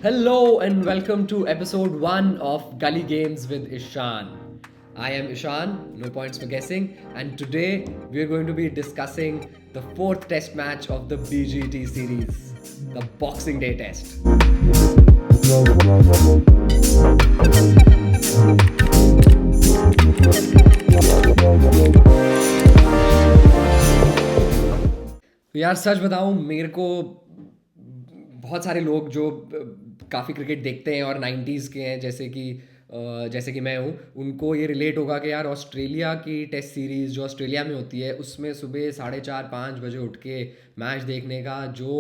Hello and welcome to episode 1 of Gully Games with Ishan. I am Ishan, no points for guessing, and today we are going to be discussing the fourth test match of the BGT series, the Boxing Day test. तो यार सच बताऊं मेरे को बहुत सारे लोग जो काफ़ी क्रिकेट देखते हैं और 90s के हैं जैसे कि मैं हूँ उनको ये रिलेट होगा कि यार ऑस्ट्रेलिया की टेस्ट सीरीज़ जो ऑस्ट्रेलिया में होती है उसमें सुबह 4:30-5 बजे उठ के मैच देखने का जो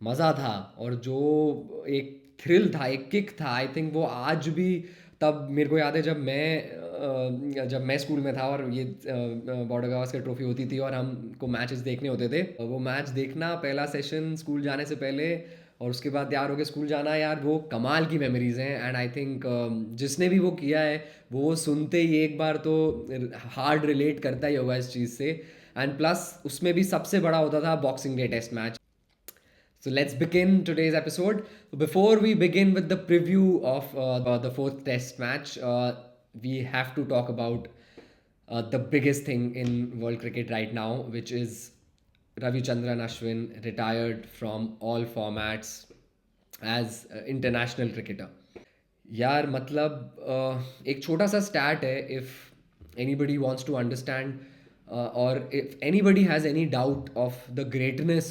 मज़ा था और जो एक थ्रिल था एक किक था आई थिंक वो आज भी तब मेरे को याद है जब मैं स्कूल में था और ये बॉर्डर गावस्कर ट्रॉफी होती थी और हमको मैचेस देखने होते थे वो मैच देखना पहला सेशन स्कूल जाने से पहले और उसके बाद तैयार होकर स्कूल जाना यार वो कमाल की मेमोरीज हैं एंड आई थिंक जिसने भी वो किया है वो सुनते ही एक बार तो हार्ड रिलेट करता ही होगा इस चीज़ से एंड प्लस उसमें भी सबसे बड़ा होता था boxing day test match. So let's begin today's episode. Before we begin with the preview of the fourth test match, we have to talk about the biggest thing in world cricket right now, which is Ravichandran Ashwin retired from all formats as international cricketer. यार मतलब एक छोटा सा stat है if anybody wants to understand और if anybody has any doubt of the greatness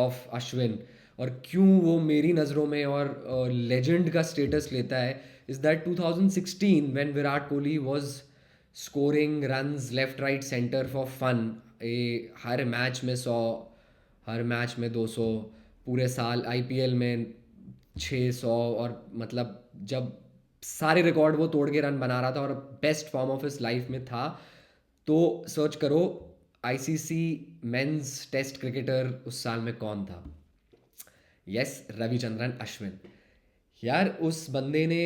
of Ashwin और क्यों वो मेरी नज़रों में और लेजेंड का स्टेटस लेता है is that 2016 when Virat Kohli was scoring runs left right centre for fun ए हर मैच में 100 हर मैच में 200 पूरे साल आईपीएल में 600 और मतलब जब सारे रिकॉर्ड वो तोड़ के रन बना रहा था और best form of his life में था तो सर्च करो आईसीसी मेंस टेस्ट क्रिकेटर उस साल में कौन था. यस, रविचंद्रन अश्विन. यार उस बंदे ने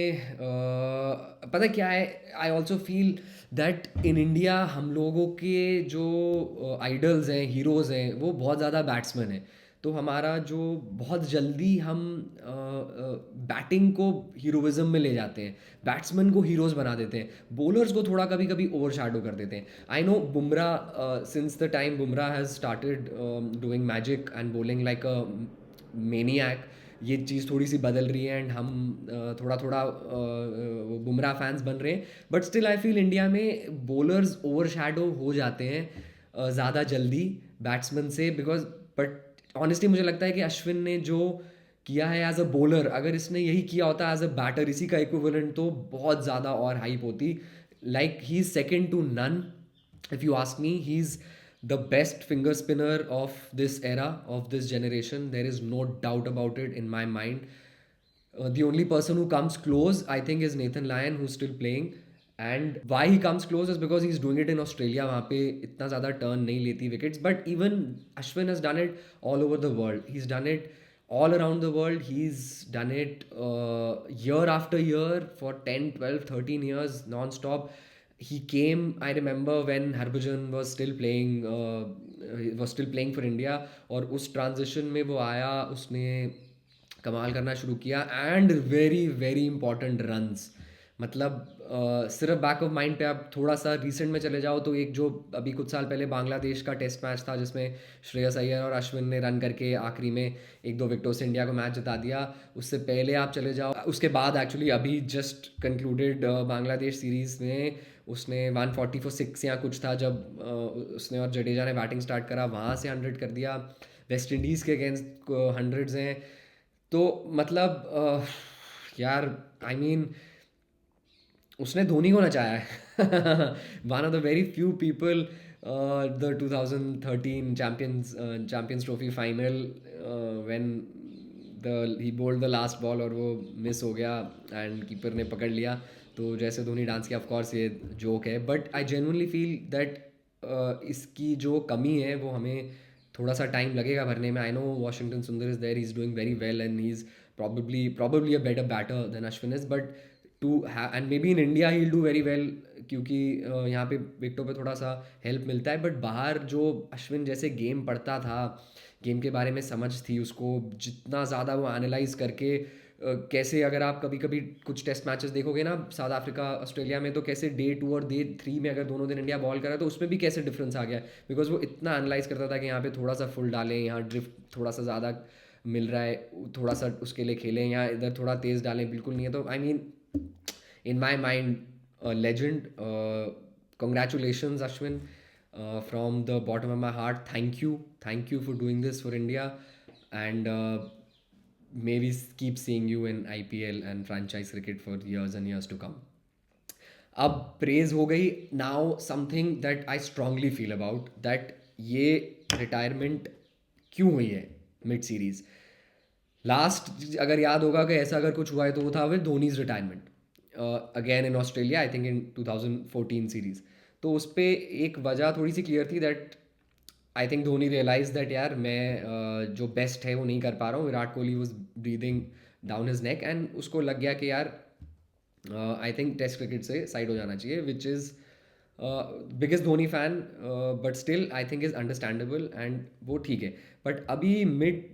पता क्या है I also feel that in India हम लोगों के जो आइडल्स हैं हीरोज़ हैं वो बहुत ज़्यादा बैट्समैन हैं तो हमारा जो बहुत जल्दी हम बैटिंग को हीरोइज्म में ले जाते हैं बैट्समैन को हीरोज़ बना देते हैं बॉलर्स को थोड़ा कभी कभी ओवर शैडो कर देते हैं. I know Bumrah since the time Bumrah has started doing magic and bowling like a maniac ये चीज़ थोड़ी सी बदल रही है एंड हम थोड़ा थोड़ा बुमराह फैंस बन रहे हैं but still I feel India में बॉलर्स ओवर शैडो हो जाते हैं ज़्यादा जल्दी बैट्समैन से बिकॉज बट ऑनेस्टली मुझे लगता है कि अश्विन ने जो किया है एज अ बॉलर अगर इसने यही किया होता एज अ बैटर इसी का इक्विवेलेंट तो बहुत ज़्यादा और हाइप होती like he is second to none if you ask me he's the best finger spinner of this era of this generation there is no doubt about it in my mind. The only person who comes close I think is Nathan Lyon who's still playing and why he comes close is because he's doing it in Australia वहाँ पे इतना ज़्यादा turn नहीं लेती wickets but even Ashwin has done it all over the world. He's done it all around the world. He's done it year after year for 10, 12, 13 years non-stop. He came I remember when Harbhajan was still playing for India और उस transition में वो आया उसने कमाल करना शुरू किया and very very important runs मतलब सिर्फ बैक ऑफ माइंड पे आप थोड़ा सा रिसेंट में चले जाओ तो एक जो अभी कुछ साल पहले बांग्लादेश का टेस्ट मैच था जिसमें श्रेयस अय्यर और अश्विन ने रन करके आखिरी में 1-2 विकेटों से इंडिया को मैच जिता दिया. उससे पहले आप चले जाओ उसके बाद एक्चुअली अभी जस्ट कंक्लूडेड बांग्लादेश सीरीज़ में उसने 140 फॉर 6 या कुछ था जब उसने और जडेजा ने बैटिंग स्टार्ट करा वहाँ से 100 कर दिया. वेस्ट इंडीज़ के अगेंस्ट हंड्रेड्स हैं तो मतलब यार आई मीन उसने धोनी को नचाया है one of the very few people the 2013 champions trophy final when he bowled the last ball और वो मिस हो गया एंड कीपर ने पकड़ लिया तो जैसे धोनी डांस किया ऑफ कोर्स ये जोक है but I genuinely feel that इसकी जो कमी है वो हमें थोड़ा सा टाइम लगेगा भरने में. I know Washington Sundar is there he is doing very well and he is probably a better batter than Ashwin is but to have and maybe in India he'll do very well क्योंकि यहाँ पे विकेटों पे थोड़ा सा help मिलता है but बाहर जो अश्विन जैसे गेम पढ़ता था गेम के बारे में समझ थी उसको जितना ज़्यादा वो एनालाइज करके कैसे अगर आप कभी कभी कुछ टेस्ट मैचेस देखोगे ना साउथ अफ्रीका ऑस्ट्रेलिया में, तो कैसे डे 2 और डे 3 में अगर दोनों दिन इंडिया बॉल करा तो उसमें भी कैसे डिफरेंस आ गया, बिकॉज वो इतना एनालाइज करता था कि यहाँ पे थोड़ा सा फुल डालें, यहाँ ड्रिफ्ट थोड़ा सा ज़्यादा मिल रहा है, थोड़ा सा उसके लिए खेलें, या इधर थोड़ा तेज़ डालें, बिल्कुल नहीं है। तो I mean in my mind, a legend. Congratulations, Ashwin. From the bottom of my heart, thank you for doing this for India, and maybe keep seeing you in IPL and franchise cricket for years and years to come. अब praise हो गई, now something that I strongly feel about that, ये retirement क्यों हुई है mid series. Last अगर याद होगा कि ऐसा अगर कुछ हुआ है तो वो था with Dhoni's retirement again in Australia, I think in 2014 series. तो उस पर एक वजह थोड़ी सी क्लियर थी that I think Dhoni realise that यार मैं जो बेस्ट है वो नहीं कर पा रहा हूँ, Virat Kohli was breathing down his neck, and उसको लग गया कि यार आई थिंक टेस्ट क्रिकेट से साइड हो जाना चाहिए, which is biggest Dhoni fan, but still I think is understandable, and वो ठीक है। बट अभी mid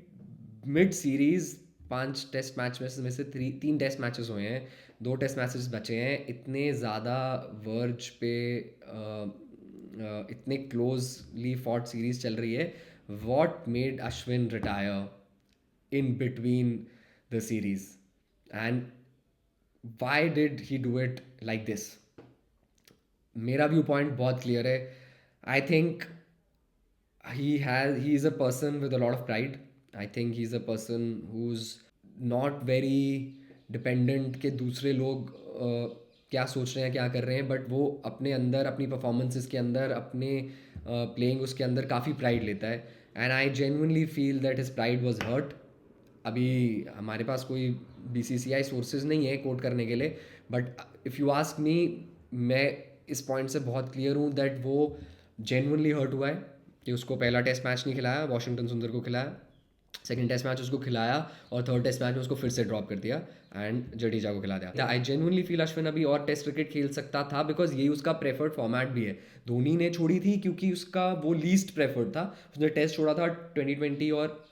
mid series 5 test match में से 3 टेस्ट मैचेस हुए हैं, 2 टेस्ट मैचेस बचे हैं, इतने ज़्यादा वर्ज पे इतने क्लोजली फॉट सीरीज चल रही है। What made Ashwin retire in between the series, and why did he do it like this. मेरा व्यू पॉइंट बहुत क्लियर है। I think he is a person with a lot of pride. I think he's a person who's not very dependent के दूसरे लोग क्या सोच रहे हैं क्या कर रहे हैं, बट वो अपने अंदर अपनी परफॉर्मेंसेस के अंदर अपने प्लेइंग उसके अंदर काफ़ी प्राइड लेता है, and I genuinely feel that his pride was hurt. अभी हमारे पास कोई BCCI सोर्सेज नहीं है कोट करने के लिए, but if you ask me, मैं इस पॉइंट से बहुत क्लियर हूँ दैट वो जेन्युइनली हर्ट हुआ है कि उसको पहला टेस्ट मैच नहीं खिलाया, वॉशिंगटन सुंदर को खिलाया, सेकंड टेस्ट मैच उसको खिलाया, और थर्ड टेस्ट मैच में उसको फिर से ड्रॉप कर दिया एंड जडेजा को खिला दिया। आई जेन्युइनली फील अश्विन अभी और टेस्ट क्रिकेट खेल सकता था, बिकॉज यही उसका प्रेफर्ड फॉर्मेट भी है। धोनी ने छोड़ी थी क्योंकि उसका वो लीस्ट प्रेफर्ड था, उसने टेस्ट छोड़ा था 2020 और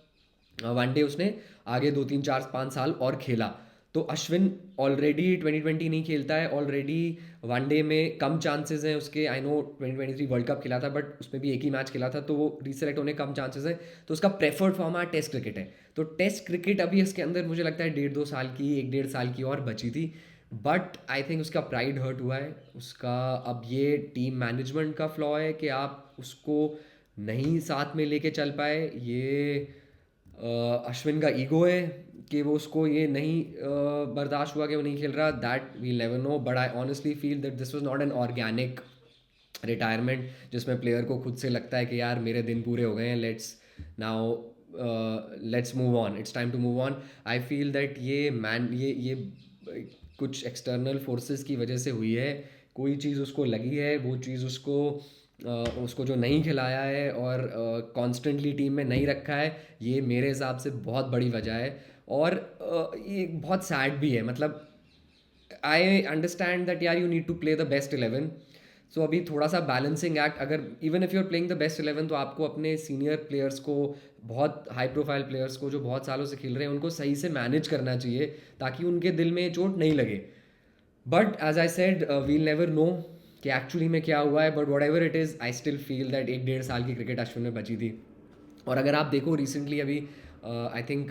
वनडे उसने आगे 2 3 4 5 साल और खेला। तो अश्विन ऑलरेडी 2020 नहीं खेलता है, ऑलरेडी वनडे में कम चांसेस हैं उसके। आई नो 2023 वर्ल्ड कप खेला था, बट उसमें भी एक ही मैच खेला था, तो वो रीसेलेक्ट होने कम चांसेस हैं। तो उसका प्रेफर्ड फॉर्मेट टेस्ट क्रिकेट है। तो टेस्ट क्रिकेट अभी इसके अंदर मुझे लगता है 1.5 2 साल की, 1 1.5 साल की और बची थी, बट आई थिंक उसका प्राइड हर्ट हुआ है उसका। अब ये टीम मैनेजमेंट का फ्लॉ है कि आप उसको नहीं साथ में लेके चल पाए, ये अश्विन का ईगो है कि वो उसको ये नहीं बर्दाश्त हुआ कि वो नहीं खेल रहा, that we'll never know. But I honestly feel that this was not an organic retirement जिसमें प्लेयर को खुद से लगता है कि यार मेरे दिन पूरे हो गए हैं, let's move on, it's time to move on. I feel that ये कुछ एक्सटर्नल फोर्सेस की वजह से हुई है। कोई चीज़ उसको लगी है, वो चीज़ उसको जो नहीं खिलाया है और कॉन्स्टेंटली टीम में नहीं रखा है, ये मेरे हिसाब से बहुत बड़ी वजह है। और ये बहुत सैड भी है, मतलब आई अंडरस्टैंड दैट यार you need to play the best 11। So अभी थोड़ा सा बैलेंसिंग एक्ट, अगर even if you are playing the best 11, तो आपको अपने सीनियर प्लेयर्स को, बहुत हाई प्रोफाइल प्लेयर्स को जो बहुत सालों से खेल रहे हैं, उनको सही से मैनेज करना चाहिए ताकि उनके दिल में चोट नहीं लगे। But as I said, we'll never know कि एक्चुअली में क्या हुआ है, but whatever it is, I still feel that 1 1.5 साल की क्रिकेट अश्विन में बची थी। और अगर आप देखो रिसेंटली अभी आई थिंक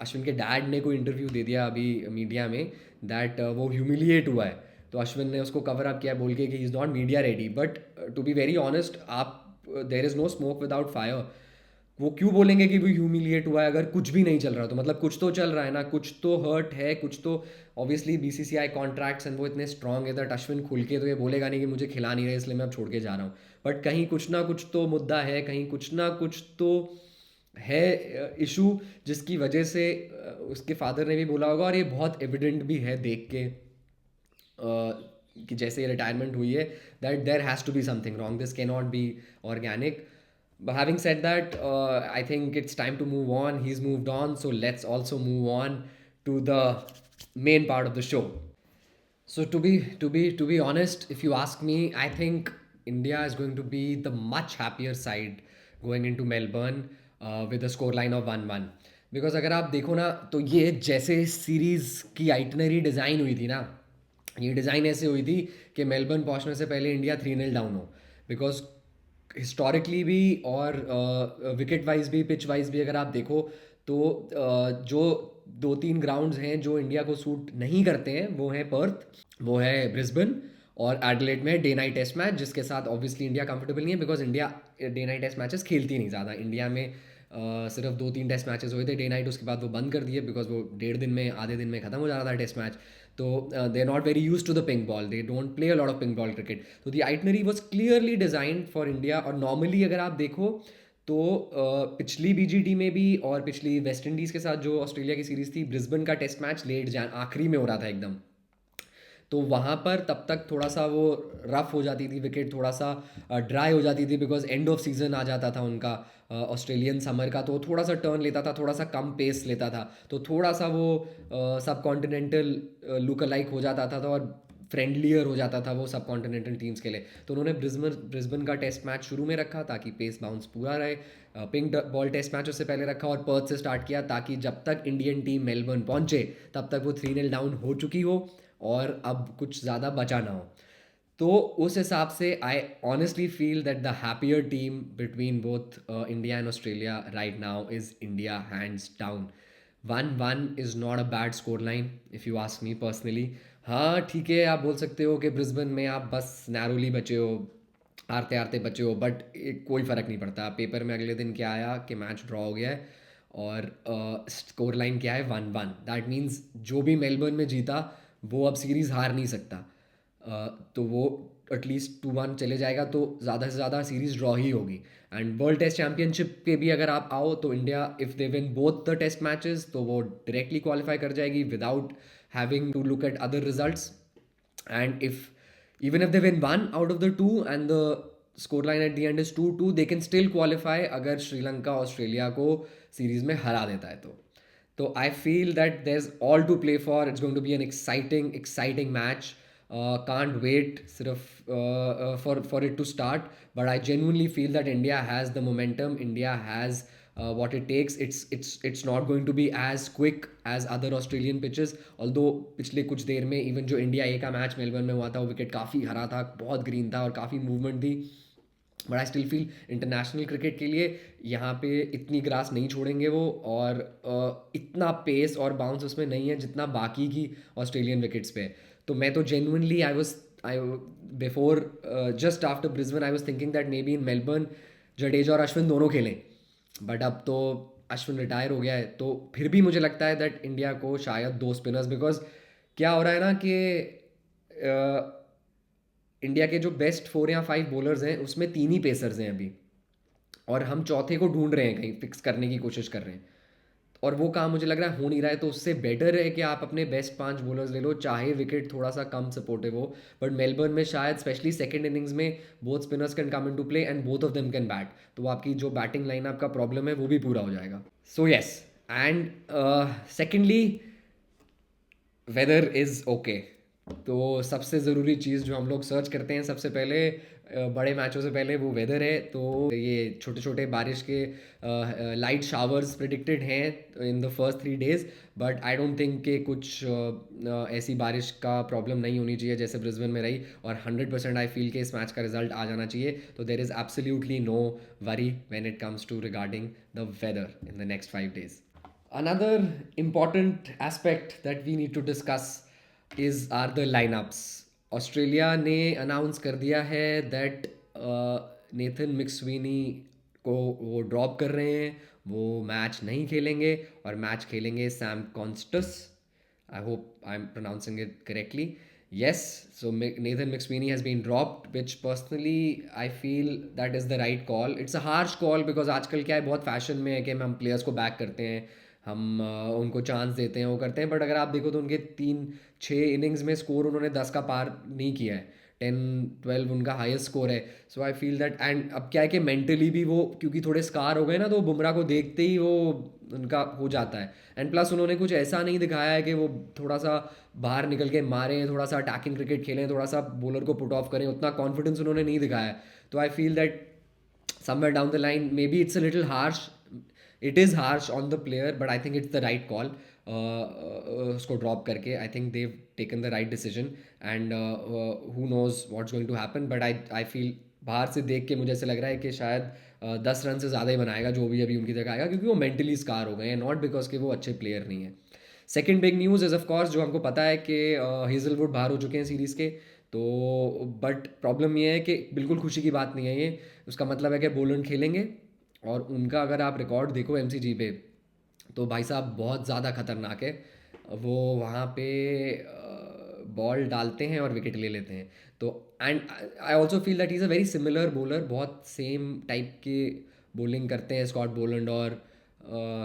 अश्विन के डैड ने कोई इंटरव्यू दे दिया अभी मीडिया में दैट वो ह्यूमिलिएट हुआ है, तो अश्विन ने उसको कवर अप किया बोल के कि he is not media ready. But to be very honest, आप there is no smoke without fire. वो क्यों बोलेंगे कि वो ह्यूमिलिएट हुआ है अगर कुछ भी नहीं चल रहा? तो मतलब कुछ तो चल रहा है ना, कुछ तो हर्ट है, कुछ तो ऑब्वियसली BCCI कॉन्ट्रैक्ट्स एंड वो इतने स्ट्रांग है दैट अश्विन खुल के तो ये बोलेगा नहीं कि मुझे खिला नहीं रहे इसलिए मैं अब छोड़ के जा रहा हूँ। बट कहीं कुछ ना कुछ तो मुद्दा है, कहीं कुछ ना कुछ तो है इशू, जिसकी वजह से उसके फादर ने भी बोला होगा, और ये बहुत एविडेंट भी है देख के कि जैसे ये रिटायरमेंट हुई है, that there has to be something wrong, this can not be organic. But having said that, I think it's time to move on. He's moved on, so let's also move on to the main part of the show. So to be honest, if you ask me, I think India is going to be the much happier side going into Melbourne with a scoreline of 1-1. Because अगर आप देखो ना तो ये जैसे series की itinerary design हुई थी ना, ये डिज़ाइन ऐसे हुई थी कि मेलबर्न पहुंचने से पहले इंडिया 3-0 डाउन हो। बिकॉज हिस्टोरिकली भी और विकेट वाइज भी पिच वाइज भी अगर आप देखो तो जो 2-3 ग्राउंड्स हैं जो इंडिया को सूट नहीं करते हैं वो हैं पर्थ, वो है ब्रिस्बेन और एडिलेड में डे नाइट टेस्ट मैच, जिसके साथ ऑब्वियसली इंडिया कंफर्टेबल नहीं है because India day night test matches खेलती नहीं ज़्यादा। इंडिया में सिर्फ 2-3 टेस्ट मैचेस हुए थे डे नाइट, उसके बाद वो बंद कर दिए बिकॉज वो 1.5 दिन में आधे दिन में ख़त्म हो जा रहा था टेस्ट मैच। तो they are not very use to the pink ball, they don't play a lot of pink ball cricket. तो the itinerary was clearly designed for India. और नॉर्मली अगर आप देखो तो पिछली बीजीटी में भी और पिछली वेस्ट इंडीज़ के साथ जो ऑस्ट्रेलिया की सीरीज़ थी, ब्रिस्बेन का टेस्ट मैच लेट जान आखिरी में हो रहा था एकदम। तो वहाँ पर तब तक थोड़ा सा वो रफ हो जाती थी विकेट, थोड़ा सा ड्राई हो जाती थी बिकॉज एंड ऑफ सीजन आ जाता था उनका ऑस्ट्रेलियन समर का। तो थोड़ा सा टर्न लेता था, थोड़ा सा कम पेस लेता था, तो थोड़ा सा वो सब कॉन्टिनेंटल लुक अलाइक हो जाता था, तो और फ्रेंडलियर हो जाता था वो सब कॉन्टिनेंटल टीम्स के लिए। तो उन्होंने ब्रिस्बेन का टेस्ट मैच शुरू में रखा ताकि पेस बाउंस पूरा रहे। पिंक बॉल टेस्ट मैच उससे पहले रखा और पर्थ से स्टार्ट किया ताकि जब तक इंडियन टीम मेलबर्न पहुंचे तब तक वो 3-0 डाउन हो चुकी हो और अब कुछ ज़्यादा बचा ना हो। तो उस हिसाब से आई honestly feel that the happier team between both India and Australia right now is India hands down. 1-1 is not a bad score line if you ask me personally. हाँ ठीक है, आप बोल सकते हो कि ब्रिस्बेन में आप बस नैरोली बचे हो, हारते हारते बचे हो, बट कोई फ़र्क नहीं पड़ता। पेपर में अगले दिन क्या आया कि मैच ड्रॉ हो गया है और स्कोर लाइन क्या है, 1-1। दैट मीन्स जो भी मेलबर्न में जीता वो अब सीरीज़ हार नहीं सकता। तो वो एटलीस्ट 2-1 चले जाएगा, तो ज़्यादा से ज़्यादा सीरीज़ ड्रॉ ही होगी। एंड वर्ल्ड टेस्ट चैंपियनशिप के भी अगर आप आओ तो India if they win both the test matches तो वो डायरेक्टली क्वालिफाई कर जाएगी without having to look at other results. And if even if they win one out of the two and the scoreline at the end is 2-2, they can still qualify अगर Sri Lanka Australia को series में हरा देता है तो I feel that there is all to play for. It's going to be an exciting match. Can't wait सिर्फ for it to start, but I genuinely feel that India has the momentum, India has what it takes. It's not going to be as quick as other Australian pitches, although पिछले कुछ देर में even जो India ए का match Melbourne में हुआ था वो wicket काफ़ी हरा था, बहुत ग्रीन था और काफ़ी मूवमेंट थी। But I still feel international cricket के लिए यहाँ पे इतनी ग्रास नहीं छोड़ेंगे वो, और इतना पेस और बाउंस उसमें नहीं है जितना बाकी की ऑस्ट्रेलियन विकेट्स पे है। तो मैं तो genuinely I before just after Brisbane I was thinking that may be in Melbourne Jadeja और अश्विन दोनों खेलें, बट अब तो अश्विन रिटायर हो गया है। तो फिर भी मुझे लगता है दैट इंडिया को शायद 2 स्पिनर्स, बिकॉज क्या हो रहा है ना कि इंडिया के जो बेस्ट 4 या 5 बॉलर्स हैं उसमें 3 ही पेसर्स हैं अभी, और हम चौथे को ढूंढ रहे हैं, कहीं फिक्स करने की कोशिश कर रहे हैं, और वो काम मुझे लग रहा है हो नहीं रहा है। तो उससे बेटर है कि आप अपने बेस्ट 5 बॉलर्स ले लो, चाहे विकेट थोड़ा सा कम सपोर्टिव हो। बट मेलबर्न में शायद स्पेशली सेकंड इनिंग्स में both spinners can come in to play and both of them can bat, तो आपकी जो बैटिंग लाइनअप का प्रॉब्लम है वो भी पूरा हो जाएगा। So yes, and secondly weather is okay. तो सबसे ज़रूरी चीज़ जो हम लोग सर्च करते हैं सबसे पहले बड़े मैचों से पहले वो वेदर है। तो ये छोटे छोटे बारिश के लाइट शावर्स प्रिडिक्टेड हैं in the first 3 days, but I don't think कि कुछ ऐसी बारिश का प्रॉब्लम नहीं होनी चाहिए जैसे ब्रिस्बेन में रही, और 100% आई फील कि इस मैच का रिजल्ट आ जाना चाहिए। तो there is absolutely no worry when it comes to regarding the weather in the next 5 days. Another important aspect that we need to discuss is are the lineups. Australia ने announce कर दिया है that Nathan मिक्सवीनी को वो drop कर रहे हैं, वो मैच नहीं खेलेंगे और मैच खेलेंगे Sam कॉन्स्टस। I hope I'm pronouncing it correctly. Yes, so Nathan McSweeney has been dropped, which personally I feel that is the right call. It's a harsh call because आजकल क्या है, बहुत फैशन में है कि हम प्लेयर्स को बैक करते हैं, हम उनको चांस देते हैं, वो करते हैं। बट अगर आप देखो तो उनके 3-6 इनिंग्स में स्कोर उन्होंने 10 का पार नहीं किया है, 10-12 उनका हाईएस्ट स्कोर है। सो आई फील दैट, एंड अब क्या है कि मेंटली भी वो क्योंकि थोड़े स्कार हो गए ना, तो बुमराह को देखते ही वो उनका हो जाता है। एंड प्लस उन्होंने कुछ ऐसा नहीं दिखाया है कि वो थोड़ा सा बाहर निकल के मारें, थोड़ा सा अटैकिंग क्रिकेट खेलें, थोड़ा सा बॉलर को पुट ऑफ करें, उतना कॉन्फिडेंस उन्होंने नहीं दिखाया है। तो I feel that somewhere down the line maybe it's a little harsh it is harsh on the player, but I think it's the right call उसको ड्रॉप करके. I think they've taken the right decision, and who knows what's going to happen. But I feel बाहर से देख के मुझे ऐसा लग रहा है कि शायद 10 रन से ज़्यादा ही बनाएगा जो भी अभी उनकी जगह आएगा, क्योंकि वो मेंटली स्कार हो गए हैं, नॉट बिकॉज कि वो अच्छे प्लेयर नहीं है. Second big news is of course जो हमको पता है कि हेजलवुड बाहर हो चुके हैं सीरीज़ के. तो बट प्रॉब्लम ये है कि बिल्कुल खुशी की बात नहीं है ये. उसका मतलब है कि बोलन खेलेंगे, और उनका अगर आप रिकॉर्ड देखो एमसीजी पे, तो भाई साहब बहुत ज़्यादा खतरनाक है. वो वहाँ पे बॉल डालते हैं और विकेट ले लेते हैं. तो and I also feel that is a very similar bowler, बहुत सेम टाइप के बॉलिंग करते हैं स्कॉट बोलैंड और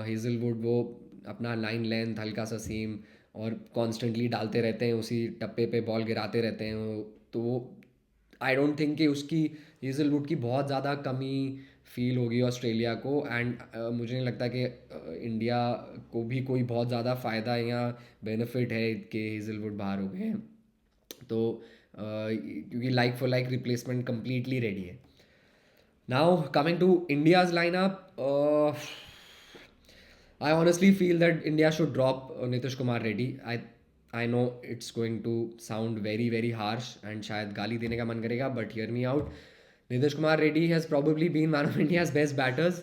हेजलवुड. वो अपना लाइन लेंथ हल्का सा सेम, और कॉन्स्टेंटली डालते रहते हैं, उसी टप्पे पे बॉल गिराते रहते हैं. तो वो आई डोंट थिंक कि उसकी हेजलवुड की बहुत ज़्यादा कमी फील होगी ऑस्ट्रेलिया को. एंड मुझे नहीं लगता कि इंडिया को भी कोई बहुत ज़्यादा फ़ायदा या बेनिफिट है कि हेजलवुड बाहर हो गए हैं. तो क्योंकि like for like replacement completely ready है. Now coming to India's lineup, I honestly feel that India should drop Nitish Kumar Reddy. I know it's going to sound very very harsh and शायद गाली देने का मन करेगा, but hear me out. Nitish Kumar Reddy has probably been one of India's best batters.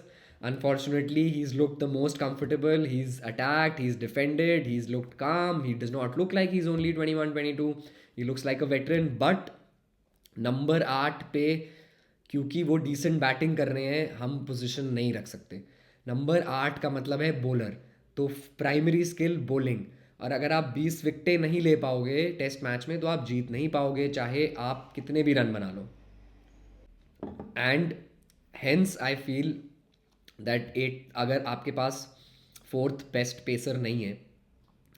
Unfortunately, he's looked the most comfortable. He's attacked, he's defended, he's looked calm. He does not look like he's only 21, 22. He looks like a veteran, but number 8 पे क्योंकि वो decent batting कर रहे हैं, हम position नहीं रख सकते. नंबर 8 का मतलब है बॉलर, तो प्राइमरी स्किल बॉलिंग. और अगर आप 20 विकेटें नहीं ले पाओगे टेस्ट मैच में, तो आप जीत नहीं पाओगे, चाहे आप कितने भी रन बना लो. And hence I feel that at, अगर आपके पास फोर्थ बेस्ट पेसर नहीं है,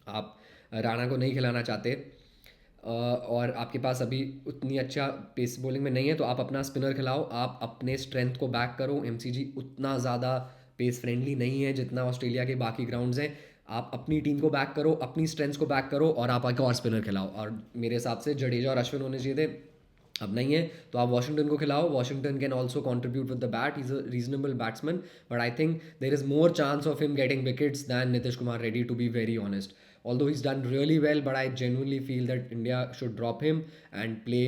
आप राणा को नहीं खिलाना चाहते, और आपके पास अभी उतनी अच्छा पेस बॉलिंग में नहीं है, तो आप अपना स्पिनर खिलाओ, आप अपने स्ट्रेंथ को बैक करो. एमसीजी उतना ज़्यादा पेस फ्रेंडली नहीं है जितना ऑस्ट्रेलिया के बाकी ग्राउंड्स हैं. आप अपनी टीम को बैक करो, अपनी स्ट्रेंथ्स को बैक करो, और आप एक और स्पिनर खिलाओ. और मेरे हिसाब से जडेजा और अश्विन होने चाहिए थे, अब नहीं है, तो आप वॉशिंगटन को खिलाओ. Washington can also contribute with the bat, is a reasonable batsman, but I think there is more chance of him getting wickets than Nitish Kumar Reddy, to be very honest. Although he's done really well, but I genuinely feel that India should drop him and play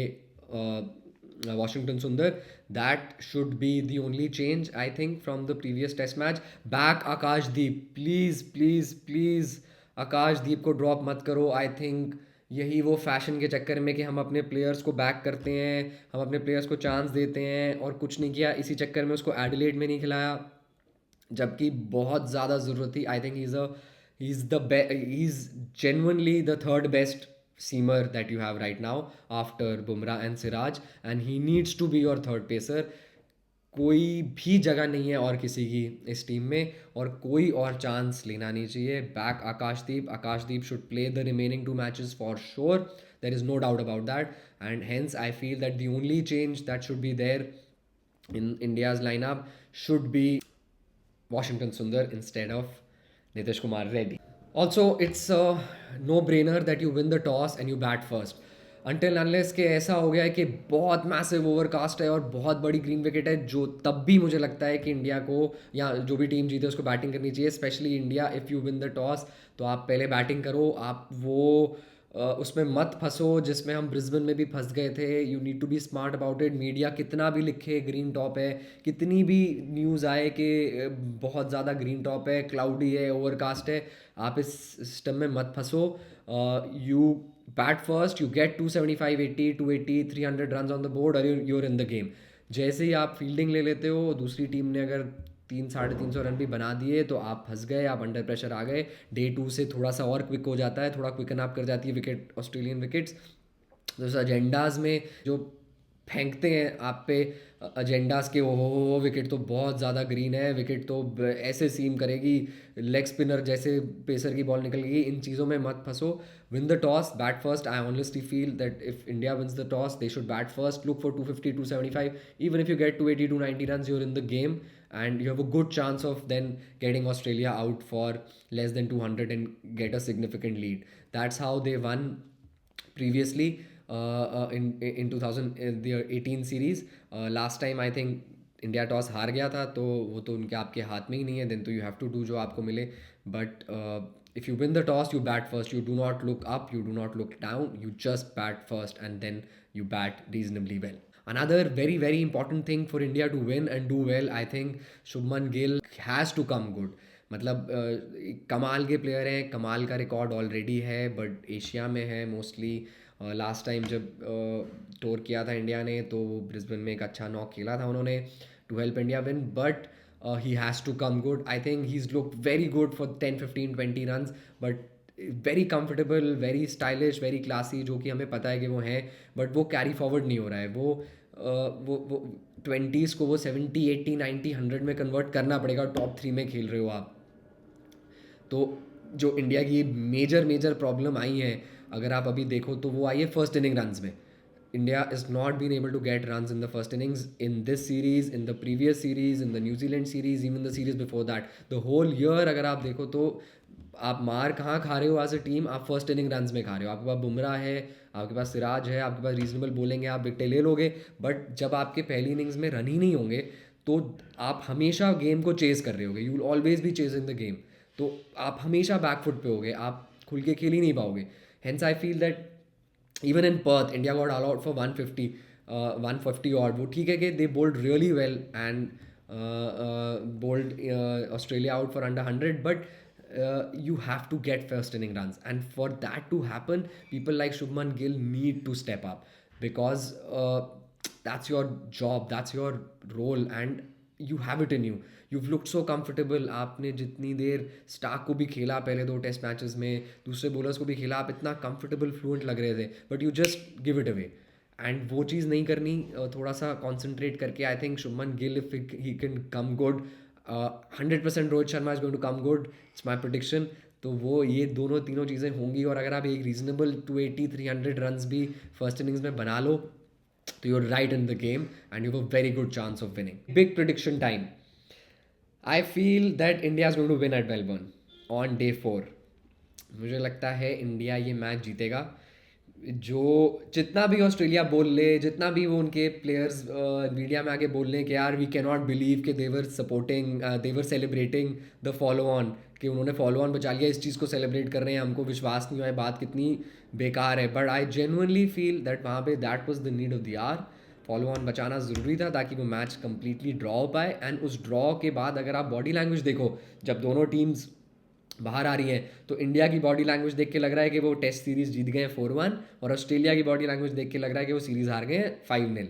Washington Sundar. That should be the only change, I think, from the previous test match. Back Akashdeep, please, please, please. Akashdeep को drop मत करो. I think यही वो fashion के चक्कर में कि हम अपने प्लेयर्स को बैक करते हैं, हम अपने प्लेयर्स को चांस देते हैं, और कुछ नहीं किया. इसी चक्कर में उसको एडिलेड में नहीं खिलाया, जबकि बहुत ज़्यादा ज़रूरत थी. I think he's genuinely the third best seamer that you have right now after Bumrah and Siraj, and he needs to be your third pacer. कोई भी जगह नहीं है और किसी की इस टीम में, और कोई और चांस लेना नहीं चाहिए. Back Akashdeep should play the remaining 2 matches for sure. There is no doubt about that, and hence I feel that the only change that should be there in India's lineup should be Washington Sundar instead of Nitish Kumar Reddy. Also, it's a no-brainer that you win the toss and you bat first. Until unless के ऐसा हो गया है कि बहुत massive overcast है और बहुत बड़ी ग्रीन विकेट है, जो तब भी मुझे लगता है कि इंडिया को, या जो भी टीम जीते उसको बैटिंग करनी चाहिए. Specially India, if you win the toss, तो आप पहले बैटिंग करो. आप वो उसमें मत फंसो जिसमें हम ब्रिस्बेन में भी फंस गए थे. You need to be smart about it. Media कितना भी लिखे ग्रीन टॉप है, कितनी भी न्यूज़ आए कि बहुत ज़्यादा ग्रीन टॉप है, क्लाउडी है, ओवरकास्ट है, आप इस सिस्टम में मत फंसो. You bat first, you get 275, 80, 280, 300 run on the board, और यूर इन द गेम. जैसे ही आप फील्डिंग ले लेते हो, दूसरी टीम ने अगर 300-350 रन भी बना दिए, तो आप फंस गए, आप अंडर प्रेशर आ गए. डे 2 से थोड़ा सा और क्विक हो जाता है, थोड़ा क्विकन अप कर जाती है विकेट, ऑस्ट्रेलियन विकेट्स. तो इस एजेंडाज में जो फेंकते हैं आप पे एजेंडाज के, वो विकेट तो बहुत ज़्यादा ग्रीन है, विकेट तो ऐसे सीम करेगी, लेग स्पिनर जैसे पेसर की बॉल निकल गई. इन चीज़ों में मत फंसो. Win the toss, bat first. I honestly feel that if India wins the toss, they should bat first, look for 250, 275. Even if you get 280, 290 runs, you're in the game, and you have a good chance of then getting Australia out for less than 200 and get a significant lead. That's how they won previously in 2018 series. Last time I think India toss हार गया था, तो वो तो उनके आपके हाथ में ही नहीं है, देन तो यू हैव टू डू जो आपको मिले। But if you win the toss you bat first, you do not look up, you do not look down, you just bat first and then you bat reasonably well. Another very very important thing for India to win and do well, I think Shubman Gill has to come good. मतलब कमाल के player हैं, कमाल का record already है, but Asia में है mostly. Last time जब टूर किया था इंडिया ने, तो ब्रिस्बेन में एक अच्छा नॉक खेला था उन्होंने to help India win, but he has to come good. I think he's looked very good for 10 15 20 runs, but very comfortable, very stylish, very classy, जो कि हमें पता है कि वो हैं, बट वो कैरी फॉरवर्ड नहीं हो रहा है। वो 20s को वो 70 80 90 100 में कन्वर्ट करना पड़ेगा, टॉप 3 में खेल रहे हो आप। तो जो इंडिया की मेजर मेजर प्रॉब्लम आई है, अगर आप अभी देखो तो वो आई है फर्स्ट इनिंग रन्स में। India is not been able to get runs in the first innings, in this series, in the previous series, in the New Zealand series, even the series before that, the whole year अगर आप देखो तो आप मार कहाँ खा रहे हो एज अ टीम, आप फर्स्ट इनिंग रन्स में खा रहे हो। आपके पास बुमराह है, आपके पास सिराज है, आपके पास रीजनेबल बोलेंगे, आप विकेटें ले लोगे, बट जब आपके पहली इनिंग्स में रन ही नहीं होंगे, तो आप हमेशा गेम को चेज़ कर रहे होगे, you will always be chase in the game. तो आप हमेशा बैकफुट पे होगे, आप खुल के खेल ही नहीं पाओगे। Hence I feel that even in Perth India got all out for 150 150 odd. वो ठीक है कि they bowled really well and bowled Australia out for under 100, but you have to get first inning runs, and for that to happen people like Shubman Gill need to step up, because that's your job, that's your role, and you have it in you. You've looked so comfortable, आपने जितनी देर Stark को भी खेला पहले 2 test matches में, दूसरे bowlers को भी खेला, आप इतना कंफर्टेबल फ्लुएंट लग रहे थे, but you just give it away. And वो चीज़ नहीं करनी, थोड़ा सा कॉन्सेंट्रेट करके I think Shubman Gill if he can come good, 100% Rohit Sharma is going to come good, it's my prediction. तो वो ये दोनों तीनों चीज़ें होंगी, और अगर आप एक रीजनेबल 280 300 रन्स भी फर्स्ट इनिंग्स में बना लो, तो you're right in the game and you have a very good chance of winning. Big prediction time. I feel that India is going to win at Melbourne on day 4. मुझे लगता है India ये match जीतेगा। जो जितना भी Australia बोल ले, जितना भी वो उनके प्लेयर्स मीडिया में आके बोल लें कि यार वी कैन नॉट बिलीव कि they're supporting, they're celebrating the follow on, कि उन्होंने फॉलो ऑन बचा लिया, इस चीज़ को सेलिब्रेट कर रहे हैं, हमको विश्वास नहीं हुआ है, बात कितनी बेकार है। But I genuinely feel that वहाँ पे that was the need of the hour, follow on बचाना ज़रूरी था ताकि वो मैच कंप्लीटली ड्रॉ हो पाए। एंड उस ड्रॉ के बाद अगर आप बॉडी लैंग्वेज देखो, जब दोनों टीम्स बाहर आ रही हैं, तो इंडिया की बॉडी लैंग्वेज देख के लग रहा है कि वो टेस्ट सीरीज जीत गए हैं 4-1, और ऑस्ट्रेलिया की बॉडी लैंग्वेज देख के लग रहा है कि वो सीरीज हार गए हैं 5-0।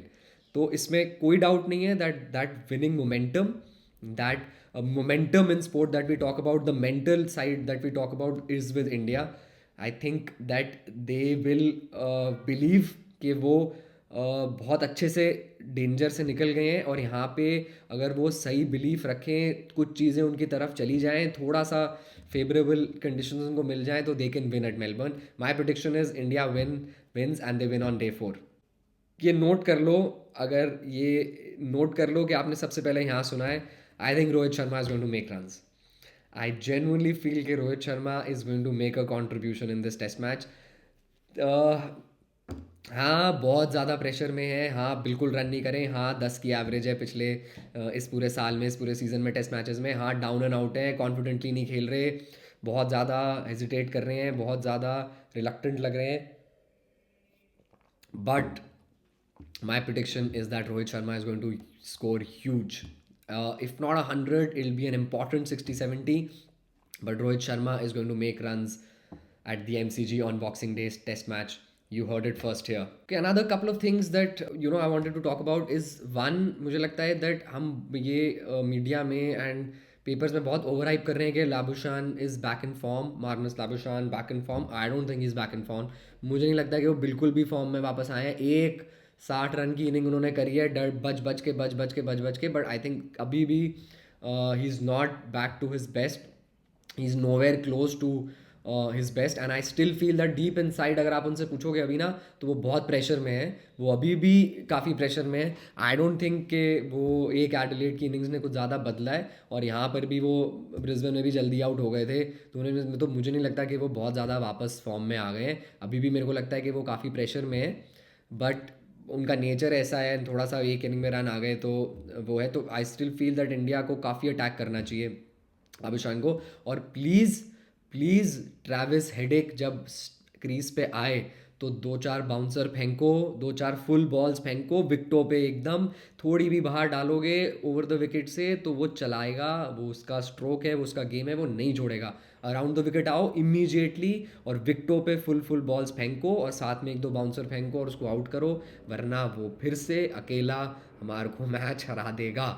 तो इसमें कोई डाउट नहीं है that winning momentum, that momentum in sport that we talk about, the mental side that we talk about is with India. I think that they will believe कि वो बहुत अच्छे से डेंजर से निकल गए हैं, और यहाँ पे अगर वो सही बिलीफ रखें, कुछ चीज़ें उनकी तरफ चली जाएं, थोड़ा सा फेवरेबल कंडीशंस उनको मिल जाएं, तो they can win at Melbourne. My prediction is India wins and they win on day 4। ये नोट कर लो, अगर ये नोट कर लो कि आपने सबसे पहले यहाँ सुना है, I think Rohit Sharma is going to make runs. I genuinely feel कि Rohit Sharma is going to make a contribution in this test match. हाँ, बहुत ज़्यादा प्रेशर में है, हाँ बिल्कुल रन नहीं करें, हाँ 10 की एवरेज है पिछले इस पूरे साल में, इस पूरे सीज़न में टेस्ट मैचेस में, हाँ डाउन एंड आउट है, कॉन्फिडेंटली नहीं खेल रहे, बहुत ज़्यादा हेजिटेट कर रहे हैं, बहुत ज़्यादा रिलक्टेंट लग रहे हैं। But my prediction is that Rohit Sharma is going to score huge. If not 100, it'll be an important 60-70. But Rohit Sharma is going to make runs at the MCG on Boxing Day's test match. You heard it first here. Okay, another couple of things that I wanted to talk about is one, मुझे लगता है that हम ये media में and papers में बहुत over hype कर रहे हैं कि Labuschagne is back in form, Marnus Labuschagne back in form. I don't think is back in form. मुझे नहीं लगता कि वो बिल्कुल भी फॉर्म में वापस आए हैं। एक 60 रन की इनिंग उन्होंने करी है, डर बच के, बट आई थिंक अभी भी he is not back to his best, he is nowhere close to his best, and I still feel that deep inside अगर आप उनसे पूछोगे अभी ना, तो वो बहुत प्रेशर में है, वो अभी भी काफ़ी प्रेशर में है। आई डोंट थिंक कि वो एक एडिलेड की इनिंग्स ने कुछ ज़्यादा बदला है, और यहाँ पर भी वो ब्रिस्बेन में भी जल्दी आउट हो गए थे, तो उन्हें तो मुझे नहीं लगता कि वो बहुत ज़्यादा वापस फॉर्म में आ गए हैं। अभी भी मेरे को लगता है कि वो काफ़ी प्रेशर में है, बट उनका नेचर ऐसा है, थोड़ा सा एक इनिंग में रन आ गए तो वो है। तो आई स्टिल फील दैट इंडिया को काफ़ी अटैक करना चाहिए अभिशान को। और प्लीज़ प्लीज़ ट्रैविस हेडिक जब क्रीज पे आए तो 2-4 बाउंसर फेंको, 2-4 फुल बॉल्स फेंको विकेटों पे, एकदम थोड़ी भी बाहर डालोगे ओवर द विकेट से तो वो चलाएगा, वो उसका स्ट्रोक है, वो उसका गेम है, वो नहीं छोड़ेगा। अराउंड द विकेट आओ इमीजिएटली और विकेटों पे फुल फुल बॉल्स फेंको और साथ में 1-2 बाउंसर फेंको और उसको आउट करो, वरना वो फिर से अकेला हमारे को मैच हरा देगा।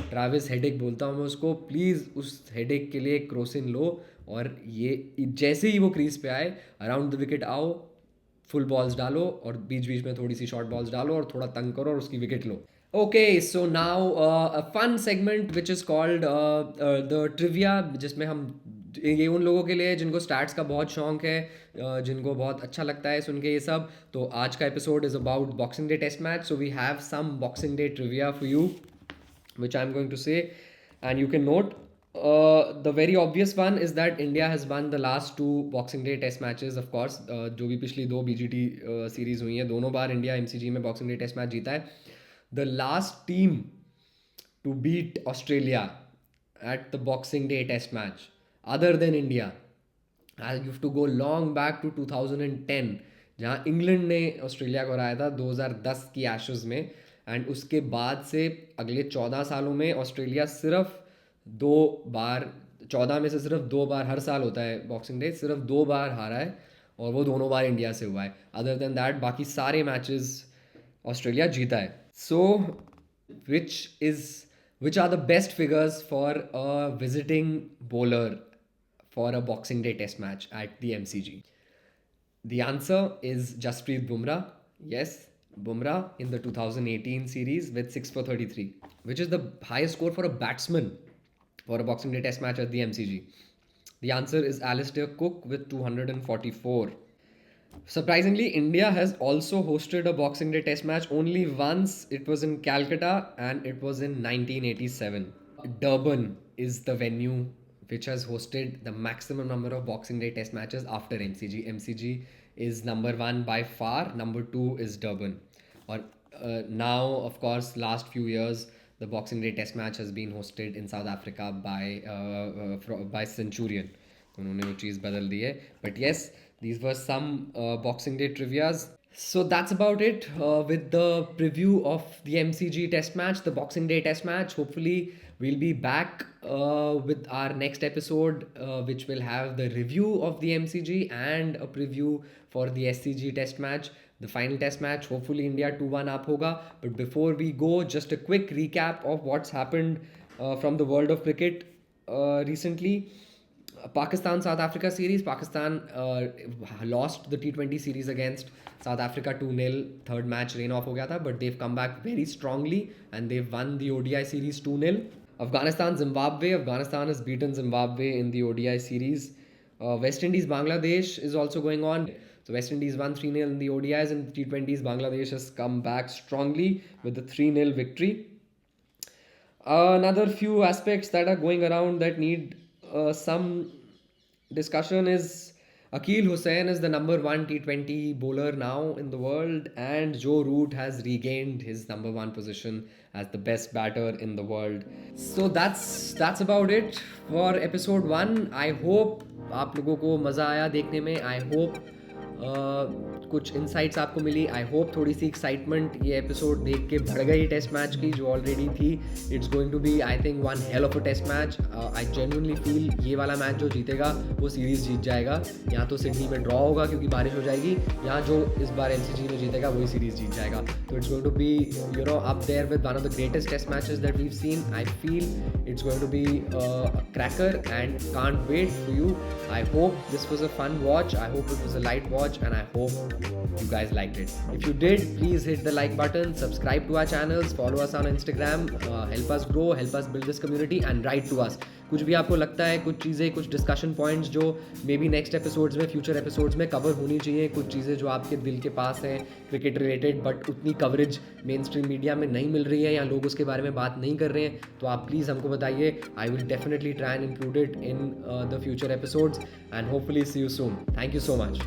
ट्रैविस हेडिक बोलता हूँ मैं उसको, प्लीज़ उस हेडिक के लिए क्रोसिन लो और ये जैसे ही वो क्रीज पे आए अराउंड द विकेट आओ, फुल बॉल्स डालो और बीच बीच में थोड़ी सी शॉर्ट बॉल्स डालो और थोड़ा तंग करो और उसकी विकेट लो। Okay, so now a fun segment which is called the trivia, जिसमें हम, ये उन लोगों के लिए जिनको स्टैट्स का बहुत शौक है, जिनको बहुत अच्छा लगता है सुन के ये सब। तो आज का episode is about boxing day test match, so we have some boxing day trivia for you which I'm going to say, and you can note. The very obvious one is that India has won the last 2 Boxing Day Test matches, of course. जो भी पिछली 2 BGT series हुई हैं, दोनों बार India MCG में boxing day test match जीता है. The last team to beat Australia at the Boxing Day Test match, other than India, I have to go long back to 2010, जहाँ इंग्लैंड ने Australia को हराया था 2010 की एशेज में. एंड उसके बाद से अगले 14 सालों में ऑस्ट्रेलिया सिर्फ 2 बार, 14 में से सिर्फ 2 बार, हर साल होता है बॉक्सिंग डे, सिर्फ 2 बार हारा है और वो दोनों बार इंडिया से हुआ है. अदर देन दैट बाकी सारे मैचेस ऑस्ट्रेलिया जीता है. So which are the best figures for a visiting bowler for a Boxing day test match at the MCG? The answer is Jasprit Bumrah. Yes, Bumrah in the 2018 series with 6 for 33, which is the highest score for a batsman for a Boxing Day Test match at the MCG. The answer is Alistair Cook with 244. Surprisingly, India has also hosted a Boxing Day Test match only once. It was in Calcutta and it was in 1987. Durban is the venue which has hosted the maximum number of Boxing Day Test matches after MCG. MCG is number 1 by far. Number 2 is Durban. Or now, of course, last few years, the Boxing Day Test match has been hosted in South Africa by Centurion. उन्होंने वो चीज़ बदल दी है. But yes, these were some Boxing Day trivias. So that's about it with the preview of the MCG Test match, the Boxing Day Test match. Hopefully, we'll be back with our next episode, which will have the review of the MCG and a preview for the SCG Test match, the final Test match. Hopefully, India 2-1 up hoga. But before we go, just a quick recap of what's happened from the world of cricket recently. Pakistan South Africa series. Pakistan lost the T20 series against South Africa 2-0. Third match rain off हो गया था, but they've come back very strongly and they've won the ODI series 2-0. Afghanistan Zimbabwe. Afghanistan has beaten Zimbabwe in the ODI series. West Indies Bangladesh is also going on. So West Indies won 3-0 in the ODIs, and T20s Bangladesh has come back strongly with the 3-0 victory. Another few aspects that are going around that need some discussion is Akil Hussain is the number 1 T20 bowler now in the world, and Joe Root has regained his number 1 position as the best batter in the world. So that's about it for episode 1. I hope आप लोगों को मज़ा आया देखने में. I hope कुछ insights आपको मिली. I hope थोड़ी सी एक्साइटमेंट ये एपिसोड देख के बढ़ गई टेस्ट मैच की जो ऑलरेडी थी. It's going to be I think one hell of a test match. I genuinely feel ये वाला मैच जो जीतेगा वो सीरीज़ जीत जाएगा. या तो सिडनी में ड्रॉ होगा क्योंकि बारिश हो जाएगी, या जो इस बार MCG में जीतेगा वही सीरीज़ जीत जाएगा. तो it's going to be up there with one of the greatest test matches that we've seen. I feel it's going to be cracker and can't wait for you. I hope this was a fun watch. I hope it was a light watch and I hope you guys liked it. If you did, please hit the like button, subscribe to our channels, follow us on Instagram, help us grow, help us build this community and write to us. कुछ भी आपको लगता है, कुछ चीज़ें, कुछ discussion points जो may be next episodes में, फ्यूचर एपिसोड्स में कवर होनी चाहिए, कुछ चीज़ें जो आपके दिल के पास हैं क्रिकेट रिलेटेड बट उतनी कवरेज मेन स्ट्रीम मीडिया में नहीं मिल रही है या लोग उसके बारे में बात नहीं कर रहे हैं, तो आप प्लीज़ हमको बताइए. I will definitely try and include it in the future episodes and hopefully see you soon. Thank you so much.